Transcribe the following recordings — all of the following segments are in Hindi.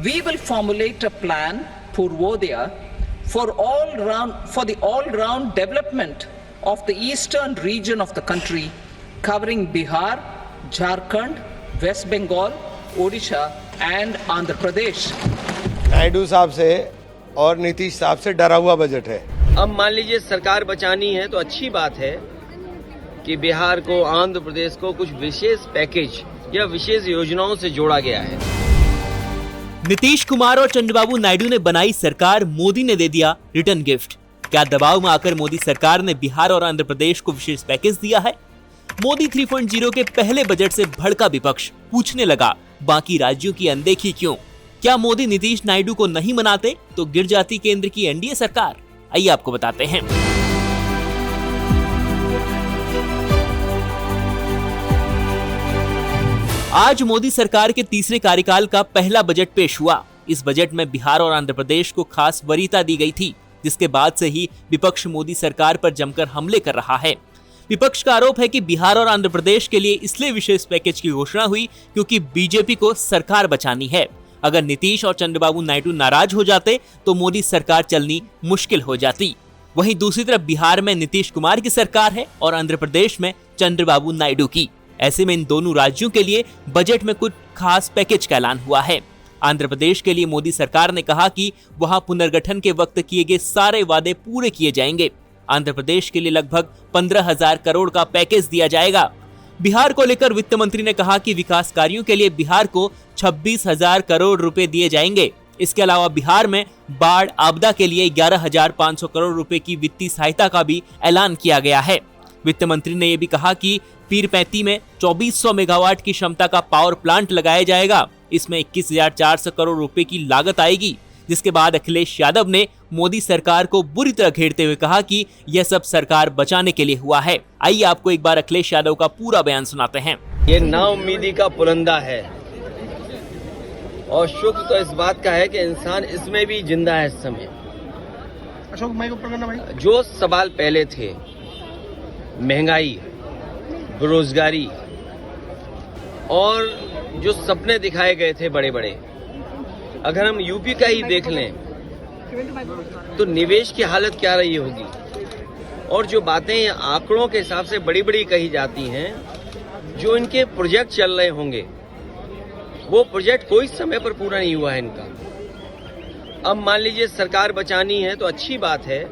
We will formulate a plan, Purvodaya, for the all-round development of the eastern region of the country, covering Bihar, Jharkhand, West Bengal, Odisha and Andhra Pradesh. Naidu साहब से और नीतीश साहब से डरा हुआ बजट है। अब मान लीजिए सरकार बचानी है तो अच्छी बात है कि बिहार को, आंध्र प्रदेश को कुछ विशेष पैकेज या विशेष योजनाओं से जोड़ा गया है। नीतीश कुमार और चंद्रबाबू नायडू ने बनाई सरकार, मोदी ने दे दिया रिटर्न गिफ्ट। क्या दबाव में आकर मोदी सरकार ने बिहार और आंध्र प्रदेश को विशेष पैकेज दिया है? मोदी 3.0 के पहले बजट से भड़का विपक्ष पूछने लगा, बाकी राज्यों की अनदेखी क्यों? क्या मोदी नीतीश नायडू को नहीं मनाते तो गिर जाती केंद्र की एनडीए सरकार? आइए आपको बताते हैं। आज मोदी सरकार के तीसरे कार्यकाल का पहला बजट पेश हुआ। इस बजट में बिहार और आंध्र प्रदेश को खास वरीयता दी गई थी, जिसके बाद से ही विपक्ष मोदी सरकार पर जमकर हमले कर रहा है। विपक्ष का आरोप है कि बिहार और आंध्र प्रदेश के लिए इसलिए विशेष पैकेज की घोषणा हुई क्योंकि बीजेपी को सरकार बचानी है। अगर नीतीश और चंद्रबाबू नायडू नाराज हो जाते तो मोदी सरकार चलनी मुश्किल हो जाती। वहीं दूसरी तरफ बिहार में नीतीश कुमार की सरकार है और आंध्र प्रदेश में चंद्रबाबू नायडू की। ऐसे में इन दोनों राज्यों के लिए बजट में कुछ खास पैकेज का ऐलान हुआ है। आंध्र प्रदेश के लिए मोदी सरकार ने कहा कि वहां पुनर्गठन के वक्त किए गए सारे वादे पूरे किए जाएंगे। आंध्र प्रदेश के लिए लगभग 15,000 करोड़ का पैकेज दिया जाएगा। बिहार को लेकर वित्त मंत्री ने कहा कि विकास कार्यों के लिए बिहार को 26,000 करोड़ रुपए दिए जाएंगे। इसके अलावा बिहार में बाढ़ आपदा के लिए 11,500 करोड़ रुपए की वित्तीय सहायता का भी ऐलान किया गया है। वित्त मंत्री ने यह भी कहा कि पीरपैंती में 2400 मेगावाट की क्षमता का पावर प्लांट लगाया जाएगा। इसमें 21,400 करोड़ रुपए की लागत आएगी, जिसके बाद अखिलेश यादव ने मोदी सरकार को बुरी तरह घेरते हुए कहा कि यह सब सरकार बचाने के लिए हुआ है। आइए आपको एक बार अखिलेश यादव का पूरा बयान सुनाते हैं। ये नाउम्मीदी का पुलंदा है और शुक्र तो इस बात का है कि इंसान इसमें भी जिंदा है। इस समय अशोक भाई को पकड़ना भाई। जो सवाल पहले थे, महंगाई, बेरोजगारी और जो सपने दिखाए गए थे बड़े बड़े, अगर हम यूपी का ही देख लें तो निवेश की हालत क्या रही होगी। और जो बातें आंकड़ों के हिसाब से बड़ी बड़ी कही जाती हैं, जो इनके प्रोजेक्ट चल रहे होंगे, वो प्रोजेक्ट कोई समय पर पूरा नहीं हुआ है इनका। अब मान लीजिए सरकार बचानी है तो अच्छी बात है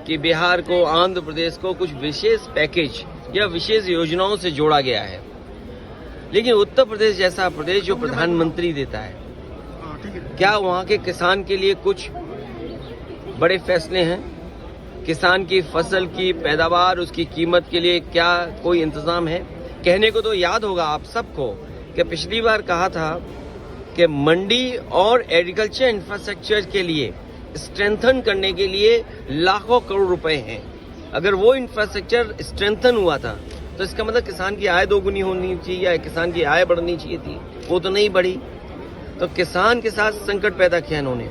कि बिहार को, आंध्र प्रदेश को कुछ विशेष पैकेज या विशेष योजनाओं से जोड़ा गया है। लेकिन उत्तर प्रदेश जैसा प्रदेश जो प्रधानमंत्री देता है, क्या वहां के किसान के लिए कुछ बड़े फैसले हैं? किसान की फसल की पैदावार, उसकी कीमत के लिए क्या कोई इंतजाम है? कहने को तो याद होगा आप सबको कि पिछली बार कहा था कि मंडी और एग्रीकल्चर इंफ्रास्ट्रक्चर के लिए स्ट्रेंथन करने के लिए लाखों करोड़ रुपए हैं। अगर वो इंफ्रास्ट्रक्चर स्ट्रेंथन हुआ था तो इसका मतलब किसान की आय दोगुनी होनी चाहिए या किसान की आय बढ़नी चाहिए थी, वो तो नहीं बढ़ी। तो किसान के साथ संकट पैदा किया इन्होंने।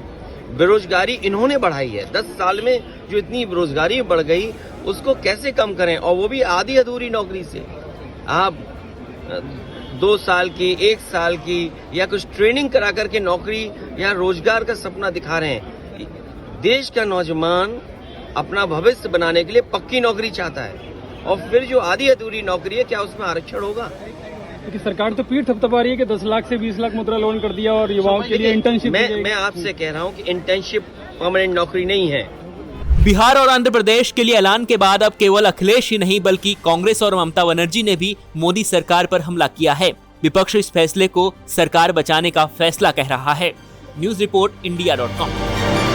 बेरोजगारी इन्होंने बढ़ाई है। 10 साल में जो इतनी बेरोजगारी बढ़ गई, उसको कैसे कम करें? और वो भी आधी अधूरी नौकरी से। आप 2 साल की, 1 साल की या कुछ ट्रेनिंग करा करके नौकरी या रोजगार का सपना दिखा रहे हैं। देश का नौजवान अपना भविष्य बनाने के लिए पक्की नौकरी चाहता है, और फिर जो आधी अधूरी नौकरी है, क्या उसमें आरक्षण होगा? कि सरकार तो पीठ थपथपा रही है कि 10 लाख से 20 लाख मुद्रा लोन कर दिया और युवाओं के लिए इंटर्नशिप। मैं आपसे कह रहा हूं कि इंटर्नशिप परमानेंट नौकरी नहीं है। बिहार और आंध्र प्रदेश के लिए ऐलान के बाद अब केवल अखिलेश ही नहीं बल्कि कांग्रेस और ममता बनर्जी ने भी मोदी सरकार पर हमला किया है। विपक्ष इस फैसले को सरकार बचाने का फैसला कह रहा है। News report इंडिया.com।